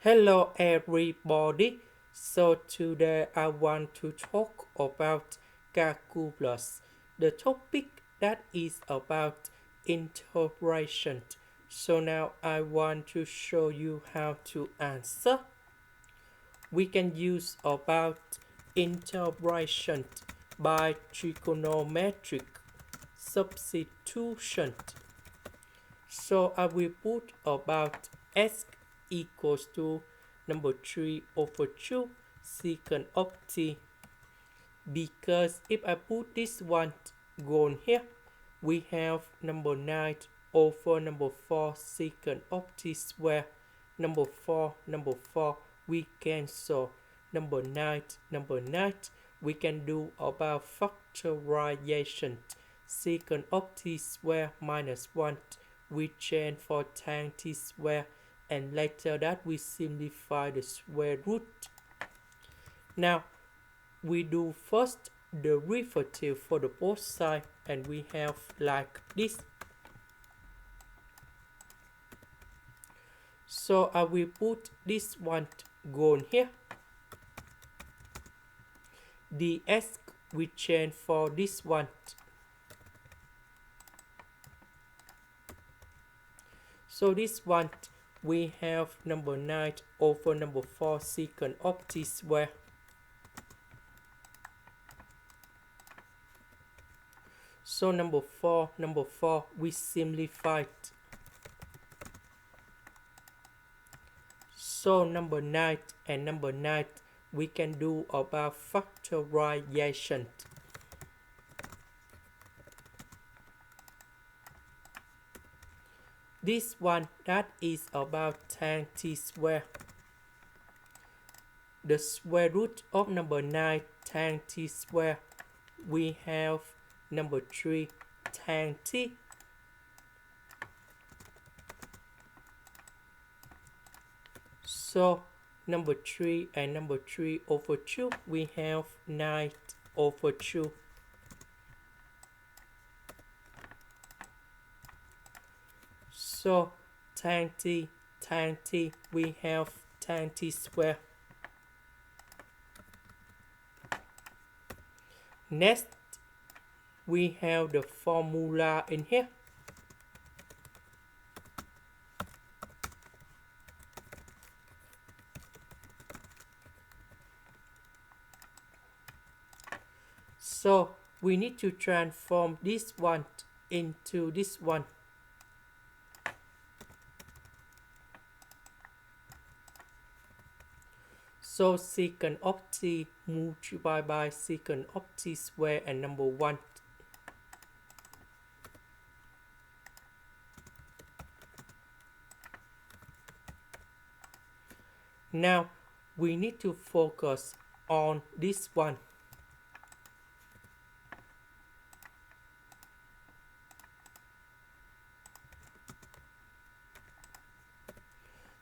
Hello everybody. So today I want to talk about calculus. The topic that is about integration. So now I want to show you how to answer. We can use about integration by trigonometric substitution. So I will put about s equals to number 3 over 2 secant of t, because if I put this one gone here, we have number 9 over number 4 secant of t square. Number 4 we cancel. Number 9 we can do about factorization. Secant of t square minus 1 we change for tan t square, and later that we simplify the square root. Now we do first derivative for the both sides, and we have like this. So I will put this one gone here. The s we change for this one. So this one we have number 9 over number 4 secant of t square. So number 4 we simplified. So number 9 and number 9 we can do about factorization. This one that is about tan t square. The square root of number 9 tan t square, we have number 3 tan t. So number 3 and number 3 over 2, we have 9 over 2. So tan t, we have tan t square. Next, we have the formula in here. So we need to transform this one into this one. So secant of t multiplied by secant of t square and number 1. Now we need to focus on this one.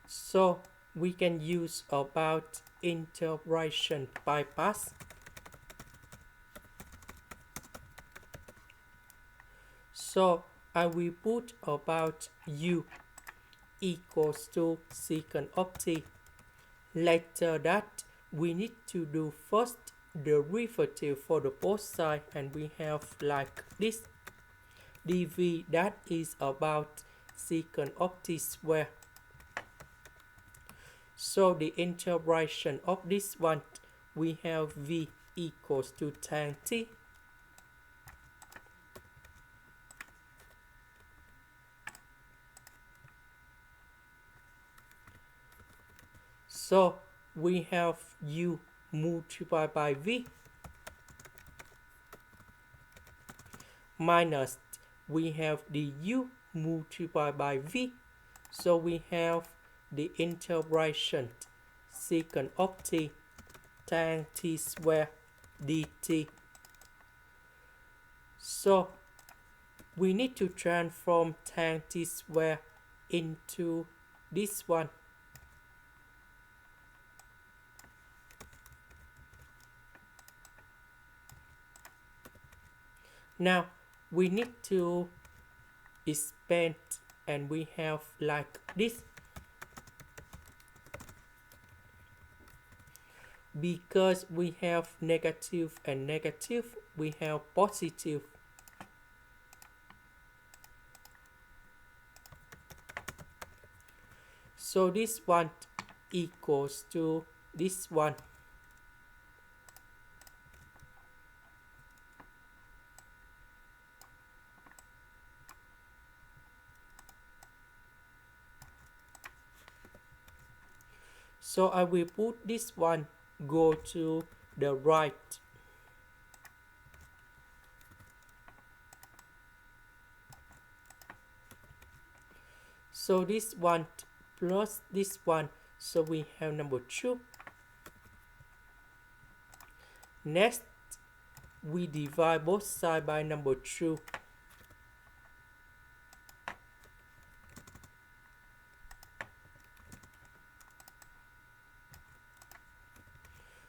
So we can use about integration bypass. So I will put about u equals to secant of t. Later that we need to do first derivative for the both sides, and we have like this. dv that is about secant of t square. So the integration of this one, we have v equals to tan t. So we have u multiplied by v minus we have the u multiplied by v. So we have the integration secant of t tan t square dt. So we need to transform tan t square into this one. Now we need to expand, and we have like this. Because we have negative and negative, we have positive. So this one equals to this one. So I will put this one go to the right. So this one plus this one, so we have number 2. Next, we divide both sides by number 2.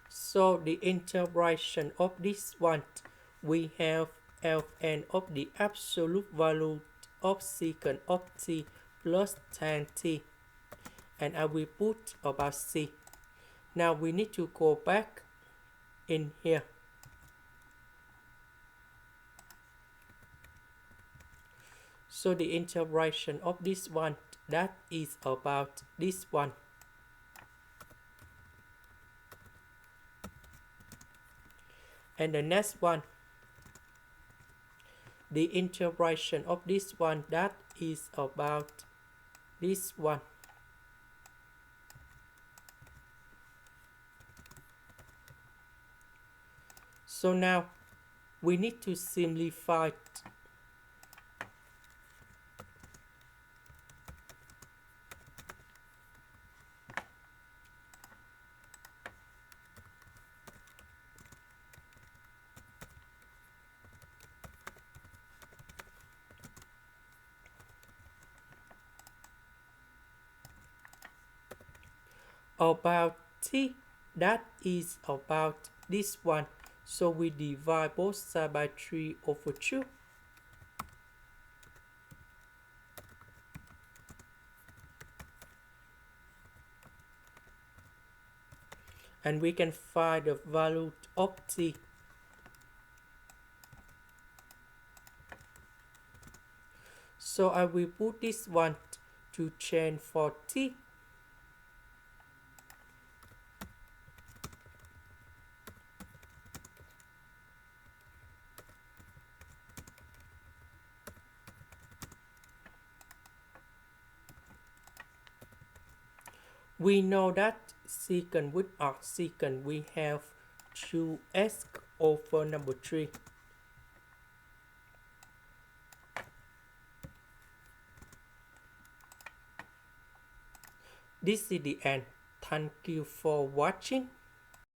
So the integration of this one, we have ln of the absolute value of secant of t plus tan t. And I will put about c. Now we need to go back in here. So the integration of this one, that is about this one. And the next one, the integration of this one, that is about this one. So now we need to simplify. About t, that is about this one. So we divide both sides by 3/2. And we can find the value of t. So I will put this one to change for t. We know that secant with arcsecant we have 2s over number 3. This is the end. Thank you for watching.